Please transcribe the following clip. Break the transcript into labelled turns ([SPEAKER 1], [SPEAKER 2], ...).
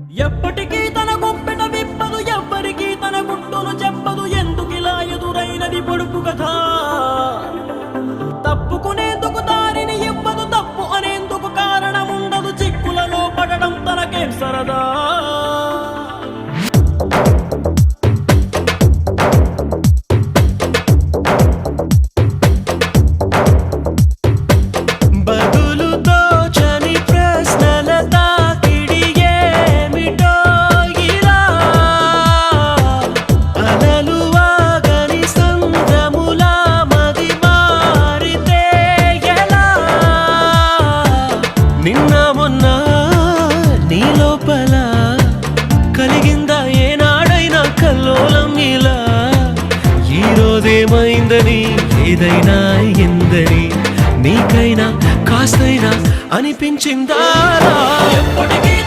[SPEAKER 1] ఎప్పటికీ తన గొప్పెట విప్పదు, ఎవ్వరికీ తన గుట్టును చెప్పదు. ఎందుకిలా ఎదురైనది పొడుపు కథ? తప్పుకునేందుకు దారిని ఇవ్వదు, తప్పు అనేందుకు కారణం ఉండదు. చిక్కులలో పడడం తనకేం సరదా?
[SPEAKER 2] నిన్న మొన్న నీ లోపల కలిగిందా ఏనాడైనా కల్లోలం ఇలా? ఈ రోజేమైందని, ఏదైనా ఎందని నీకైనా కాస్తైనా అనిపించిందా?